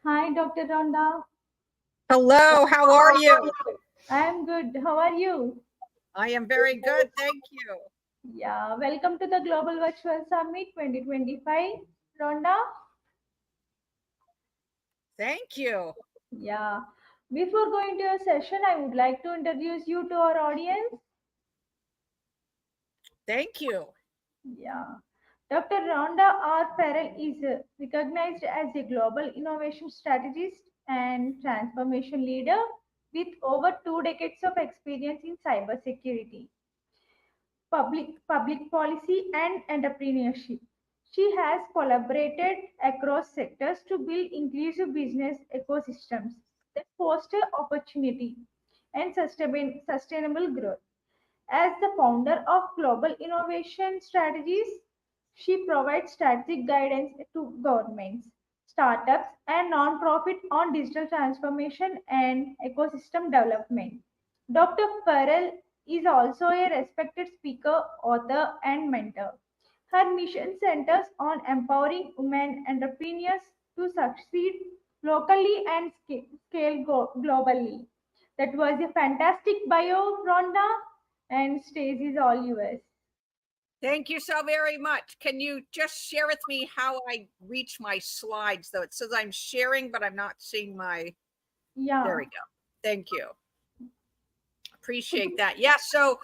Hi, Dr. Rhonda. Hello, how are you? I'm good. How are you? I am very good, thank you. Yeah, welcome to the Global Virtual Summit 2025, Rhonda. Thank you. Yeah, before going to your session, I would like to introduce you to our audience. Thank you. Yeah, Dr. Rhonda R. Farrell is recognized as a global innovation strategist and transformation leader with over 2 decades of experience in cybersecurity, public policy, and entrepreneurship. She has collaborated across sectors to build inclusive business ecosystems that foster opportunity and sustainable growth. As the founder of Global Innovation Strategies, she provides strategic guidance to governments, startups, and nonprofit on digital transformation and ecosystem development. Dr. Farrell is also a respected speaker, author, and mentor. Her mission centers on empowering women entrepreneurs to succeed locally and scale globally. That was a fantastic bio, Rhonda, and stage is all yours. Thank you so very much. Can you just share with me how I reach my slides, though? It says I'm sharing, but I'm not seeing my, there Yeah. we go. Thank you. Appreciate that. Yeah, so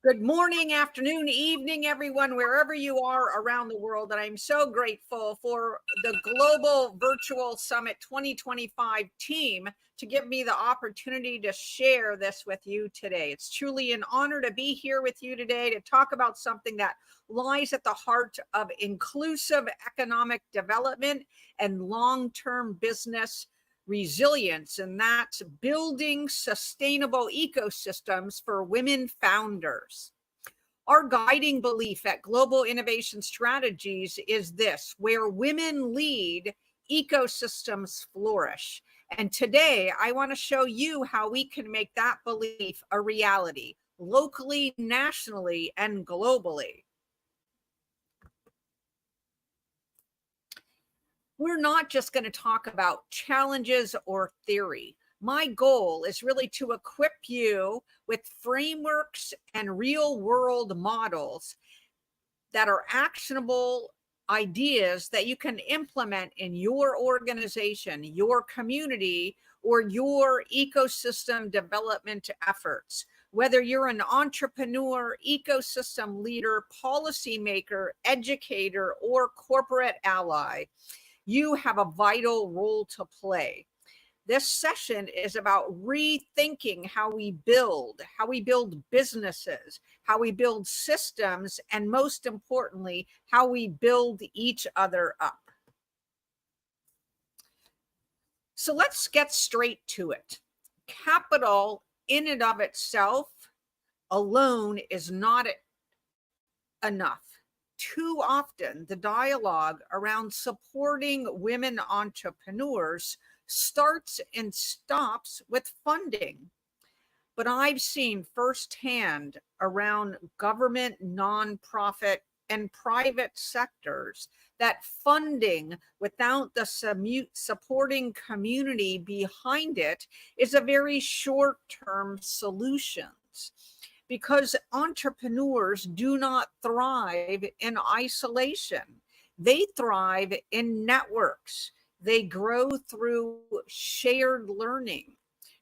good morning, afternoon, evening, everyone, wherever you are around the world. And I'm so grateful for the Global Virtual Summit 2025 team to give me the opportunity to share this with you today. It's truly an honor to be here with you today to talk about something that lies at the heart of inclusive economic development and long-term business resilience, and that's building sustainable ecosystems for women founders. Our guiding belief at Global Innovation Strategies is this: where women lead, ecosystems flourish. And today I want to show you how we can make that belief a reality, locally, nationally, and globally. We're not just going to talk about challenges or theory. My goal is really to equip you with frameworks and real world models that are actionable ideas that you can implement in your organization, your community, or your ecosystem development efforts. Whether you're an entrepreneur, ecosystem leader, policymaker, educator, or corporate ally, you have a vital role to play. This session is about rethinking how we build businesses, how we build systems, and most importantly, how we build each other up. So let's get straight to it. Capital in and of itself alone is not enough. Too often, the dialogue around supporting women entrepreneurs starts and stops with funding. But I've seen firsthand around government, nonprofit, and private sectors that funding without the supporting community behind it is a very short-term solution, because entrepreneurs do not thrive in isolation. They thrive in networks. They grow through shared learning,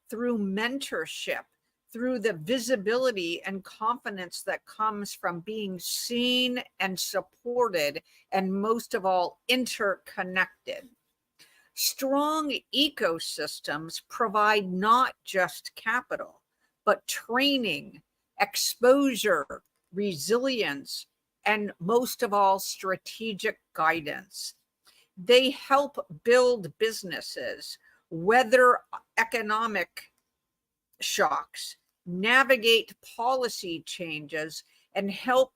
through mentorship, through the visibility and confidence that comes from being seen and supported, and most of all, interconnected. Strong ecosystems provide not just capital, but training, exposure, resilience, and most of all, strategic guidance. They help build businesses, weather economic shocks, navigate policy changes, and help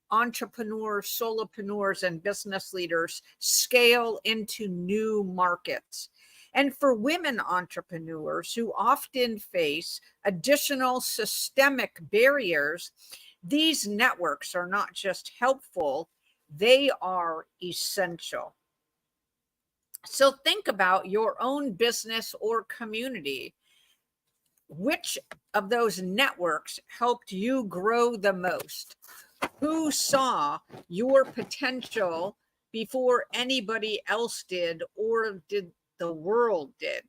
entrepreneurs, solopreneurs, and business leaders scale into new markets. And for women entrepreneurs who often face additional systemic barriers, these networks are not just helpful, they are essential. So think about your own business or community. Which of those networks helped you grow the most? Who saw your potential before anybody else did, or did the world did?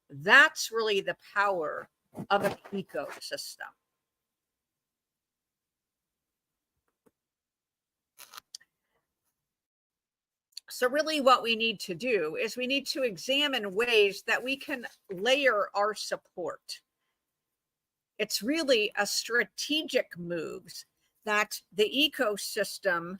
That's really the power of an ecosystem. So really what we need to do is we need to examine ways that we can layer our support. It's really a strategic moves that the ecosystem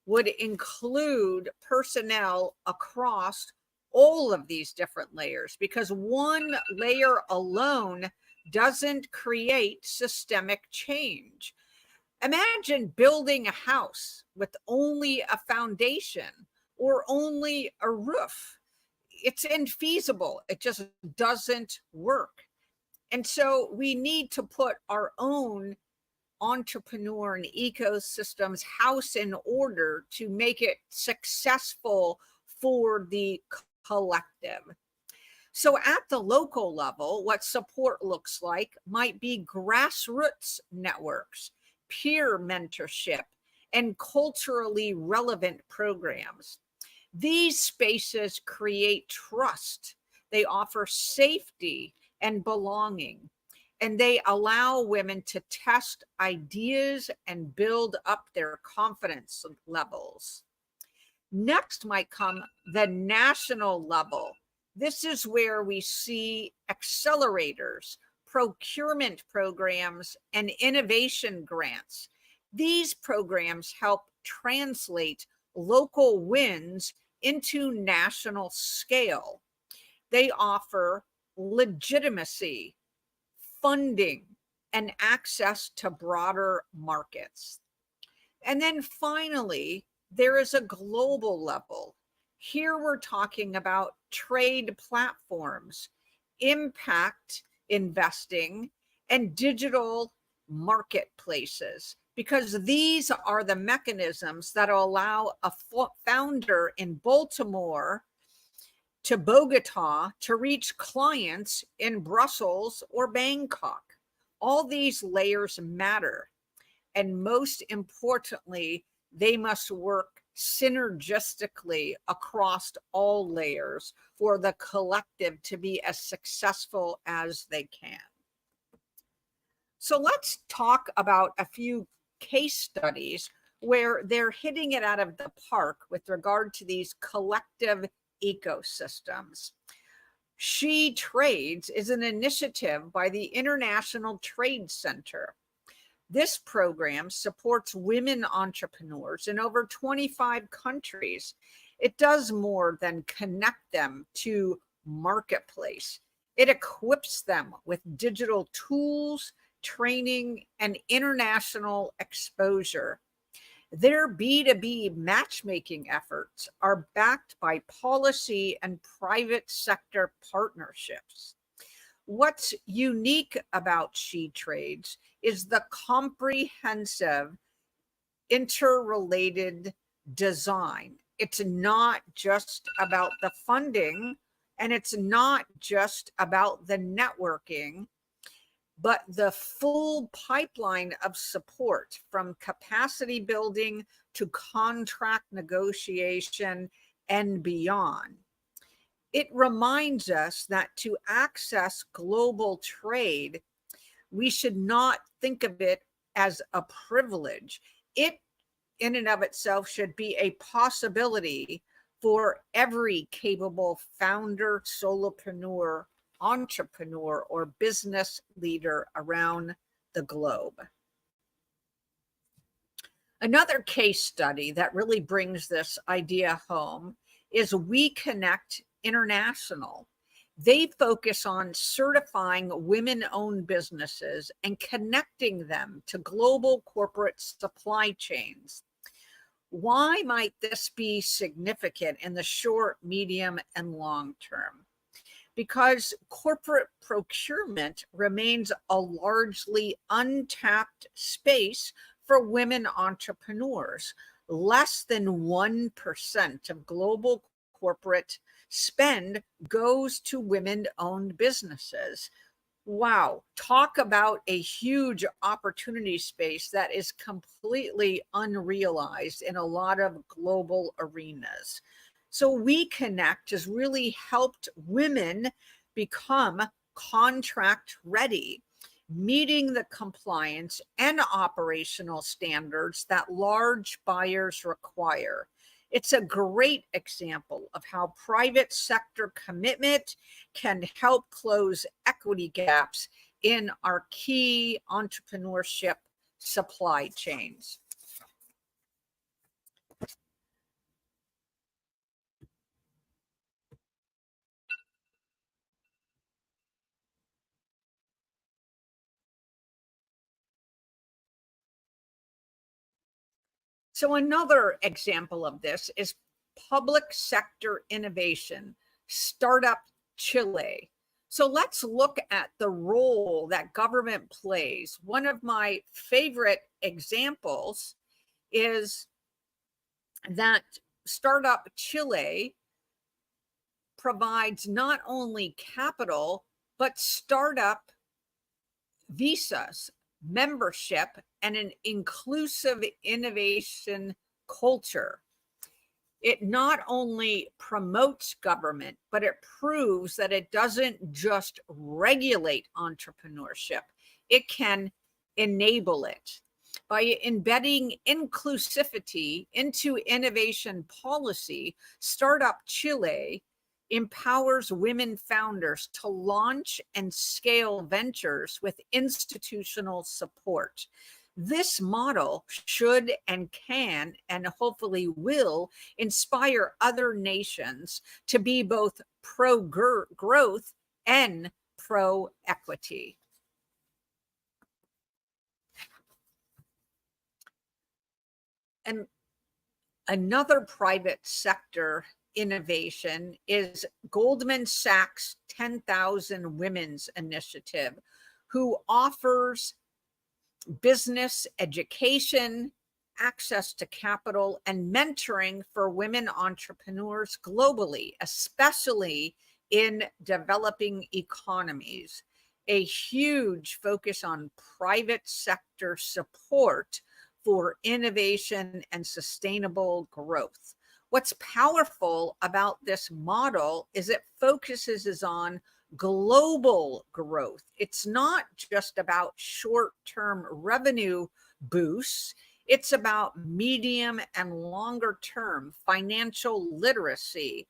would include personnel across all of these different layers, because one layer alone doesn't create systemic change. Imagine building a house with only a foundation or only a roof. It's infeasible. It just doesn't work. And so we need to put our own entrepreneur and ecosystems house in order to make it successful for the collective. So at the local level, what support looks like might be grassroots networks, peer mentorship, and culturally relevant programs. These spaces create trust. They offer safety and belonging, and they allow women to test ideas and build up their confidence levels. Next might come the national level. This is where we see accelerators, procurement programs, and innovation grants. These programs help translate local wins into national scale. They offer legitimacy, funding, and access to broader markets. And then finally, there is a global level. Here we're talking about trade platforms, impact investing, and digital marketplaces, because these are the mechanisms that allow a founder in Baltimore to Bogota to reach clients in Brussels or Bangkok. All these layers matter. And most importantly, they must work synergistically across all layers for the collective to be as successful as they can. So let's talk about a few case studies where they're hitting it out of the park with regard to these collective ecosystems. She Trades is an initiative by the International Trade Center. This program supports women entrepreneurs in over 25 countries. It does more than connect them to marketplace. It equips them with digital tools, training, and international exposure. Their B2B matchmaking efforts are backed by policy and private sector partnerships. What's unique about She Trades is the comprehensive, interrelated design. It's not just about the funding, and it's not just about the networking, but the full pipeline of support, from capacity building to contract negotiation and beyond. It reminds us that to access global trade, we should not think of it as a privilege. It, in and of itself, should be a possibility for every capable founder, solopreneur, entrepreneur, or business leader around the globe. Another case study that really brings this idea home is We Connect International. They focus on certifying women-owned businesses and connecting them to global corporate supply chains. Why might this be significant in the short, medium, and long term? Because corporate procurement remains a largely untapped space for women entrepreneurs. Less than 1% of global corporate spend goes to women-owned businesses. Wow, talk about a huge opportunity space that is completely unrealized in a lot of global arenas. So 𝐕𝐈𝐑𝐾onnect has really helped women become contract ready, meeting the compliance and operational standards that large buyers require. It's a great example of how private sector commitment can help close equity gaps in our key entrepreneurship supply chains. So another example of this is public sector innovation, Startup Chile. So let's look at the role that government plays. One of my favorite examples is that Startup Chile provides not only capital, but startup visas, membership, and an inclusive innovation culture. It not only promotes government, but it proves that it doesn't just regulate entrepreneurship, it can enable it. By embedding inclusivity into innovation policy, Startup Chile empowers women founders to launch and scale ventures with institutional support. This model should and can and hopefully will inspire other nations to be both pro-growth and pro-equity. And another private sector innovation is Goldman Sachs 10,000 Women's Initiative, who offers business education, access to capital, and mentoring for women entrepreneurs globally, especially in developing economies. A huge focus on private sector support for innovation and sustainable growth. What's powerful about this model is it focuses on global growth. It's not just about short-term revenue boosts. It's about medium and longer term financial literacy,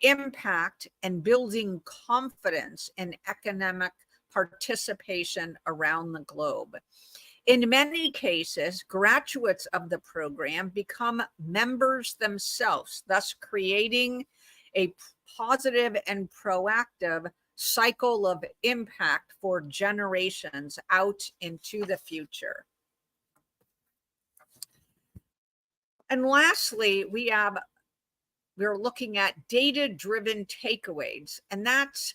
impact, and building confidence in economic participation around the globe. In many cases, graduates of the program become members themselves, thus creating a positive and proactive cycle of impact for generations out into the future. And lastly, we're looking at data-driven takeaways, and that's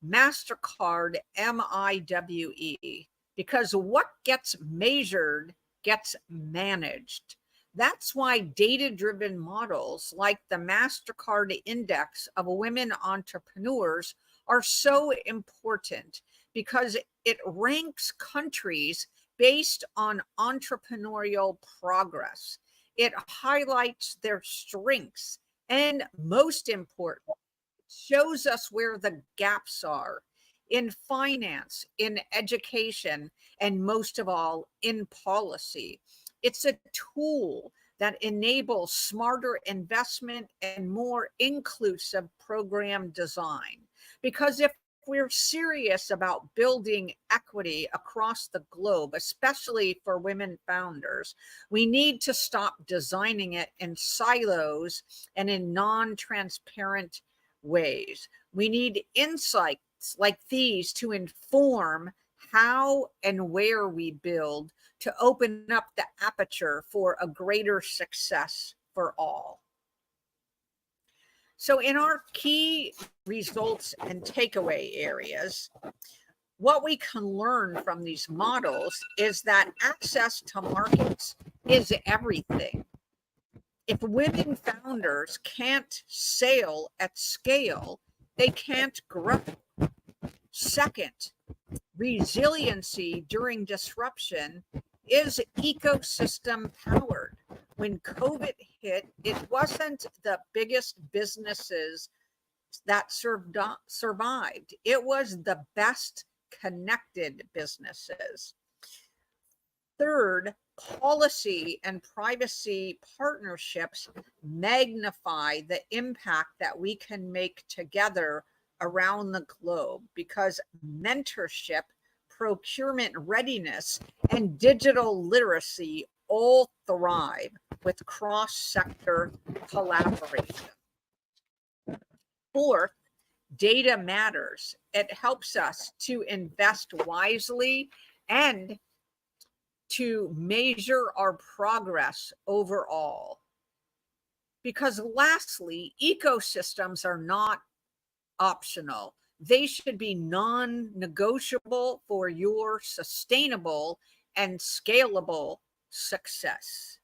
MasterCard MIWE, because what gets measured gets managed. That's why data-driven models like the MasterCard Index of Women Entrepreneurs are so important, because it ranks countries based on entrepreneurial progress. It highlights their strengths, and most important, shows us where the gaps are in finance, in education, and most of all, in policy. It's a tool that enables smarter investment and more inclusive program design. Because if we're serious about building equity across the globe, especially for women founders, we need to stop designing it in silos and in non-transparent ways. We need insights like these to inform how and where we build, to open up the aperture for a greater success for all. So in our key results and takeaway areas, what we can learn from these models is that access to markets is everything. If women founders can't sail at scale, they can't grow. Second, resiliency during disruption is ecosystem powered. When COVID hit, it wasn't the biggest businesses that survived. It was the best connected businesses. Third, policy and privacy partnerships magnify the impact that we can make together around the globe, because mentorship, procurement readiness, and digital literacy all thrive with cross-sector collaboration. Fourth, data matters. It helps us to invest wisely and to measure our progress overall. Because lastly, ecosystems are not optional. They should be non-negotiable for your sustainable and scalable success.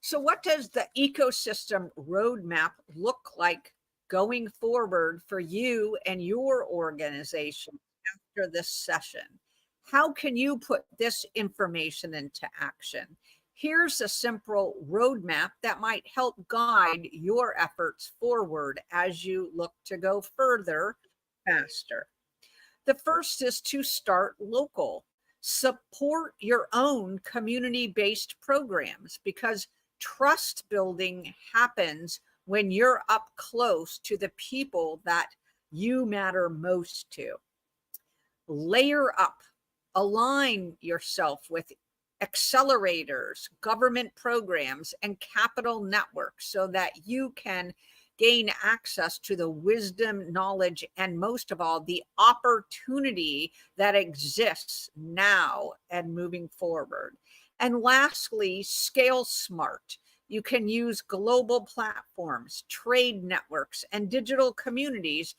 So what does the ecosystem roadmap look like going forward for you and your organization after this session? How can you put this information into action? Here's a simple roadmap that might help guide your efforts forward as you look to go further faster. The first is to start local. Support your own community-based programs, because trust building happens when you're up close to the people that you matter most to. Layer up. Align yourself with accelerators, government programs, and capital networks so that you can gain access to the wisdom, knowledge, and most of all, the opportunity that exists now and moving forward. And lastly, scale smart. You can use global platforms, trade networks, and digital communities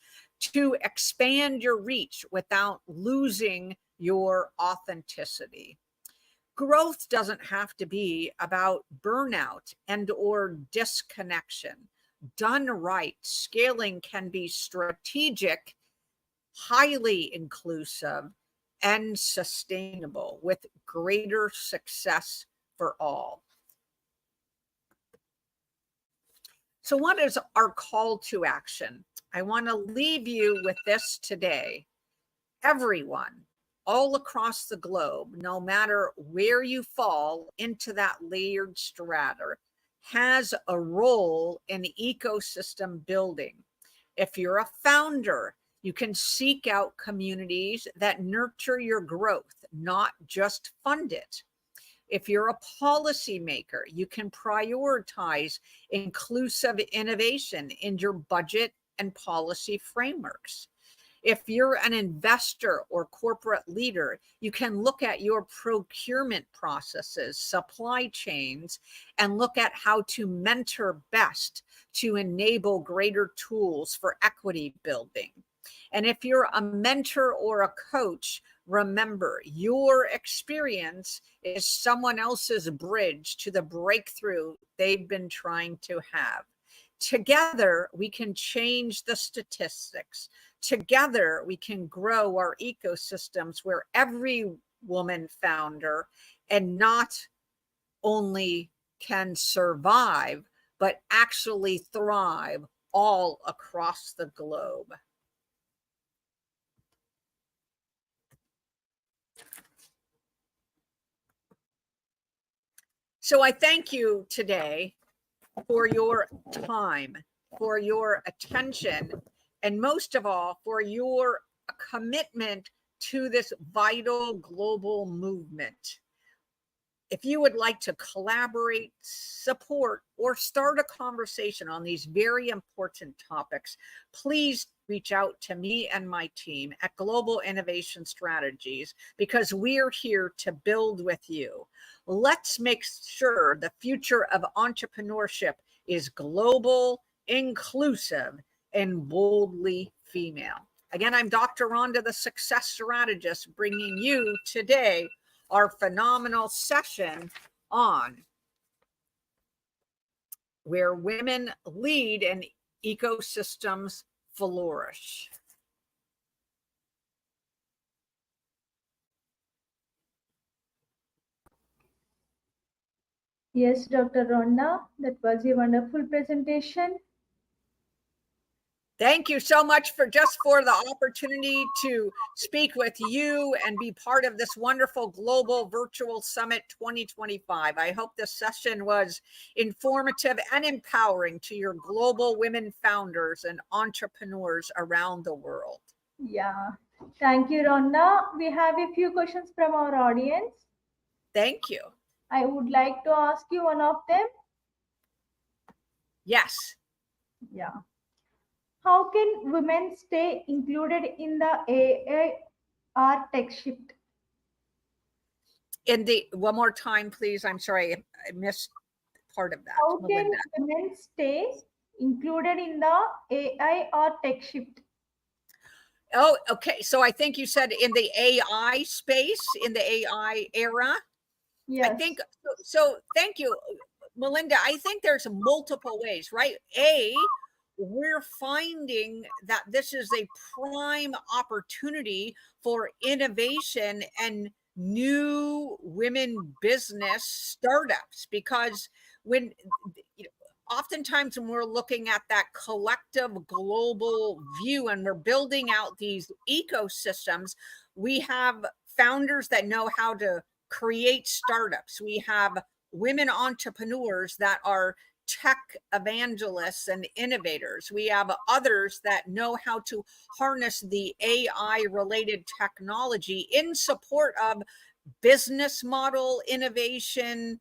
to expand your reach without losing your authenticity. Growth doesn't have to be about burnout and or disconnection. Done right, scaling can be strategic, highly inclusive, and sustainable with greater success for all. So what is our call to action? I want to leave you with this today. Everyone, all across the globe, no matter where you fall into that layered strata, has a role in ecosystem building. If you're a founder, you can seek out communities that nurture your growth, not just fund it. If you're a policymaker, you can prioritize inclusive innovation in your budget and policy frameworks. If you're an investor or corporate leader, you can look at your procurement processes, supply chains, and look at how to mentor best to enable greater tools for equity building. And if you're a mentor or a coach, remember, your experience is someone else's bridge to the breakthrough they've been trying to have. Together, we can change the statistics. Together, we can grow our ecosystems where every woman founder and not only can survive, but actually thrive all across the globe. So I thank you today for your time, for your attention, and most of all, for your commitment to this vital global movement. If you would like to collaborate, support, or start a conversation on these very important topics, please reach out to me and my team at Global Innovation Strategies, because we're here to build with you. Let's make sure the future of entrepreneurship is global, inclusive, and boldly female. Again, I'm Dr. Rhonda, the Success Strategist, bringing you today our phenomenal session on where women lead and ecosystems flourish. Yes, Dr. Rhonda, that was a wonderful presentation. Thank you so much for the opportunity to speak with you and be part of this wonderful Global Virtual Summit 2025. I hope this session was informative and empowering to your global women founders and entrepreneurs around the world. Yeah, thank you, Rhonda. We have a few questions from our audience. Thank you. I would like to ask you one of them. Yes. Yeah. How can women stay included in the AR tech shift? One more time, please. I'm sorry, I missed part of that. How Melinda. can women stay included in the AI or tech shift? Oh, okay. So I think you said in the AI space, in the AI era. Yes. I think so. Thank you, Melinda. I think there's multiple ways, right? We're finding that this is a prime opportunity for innovation and new women business startups, because when oftentimes when we're looking at that collective global view and we're building out these ecosystems, we have founders that know how to create startups. We have women entrepreneurs that are tech evangelists and innovators. We have others that know how to harness the AI related technology in support of business model innovation,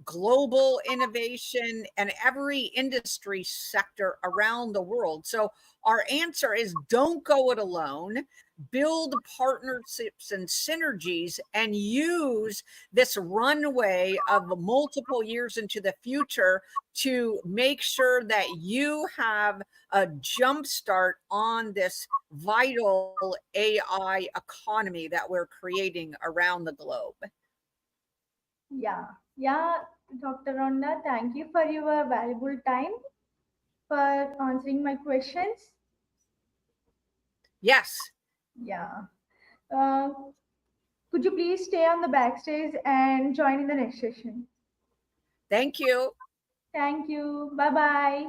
global innovation, and every industry sector around the world. So our answer is don't go it alone. Build partnerships and synergies and use this runway of multiple years into the future to make sure that you have a jump start on this vital AI economy that we're creating around the globe. Yeah, Dr. Rhonda, thank you for your valuable time for answering my questions. Yes. Yeah. Uh, could you please stay on the backstage and join in the next session? Thank you. Thank you. Bye-bye.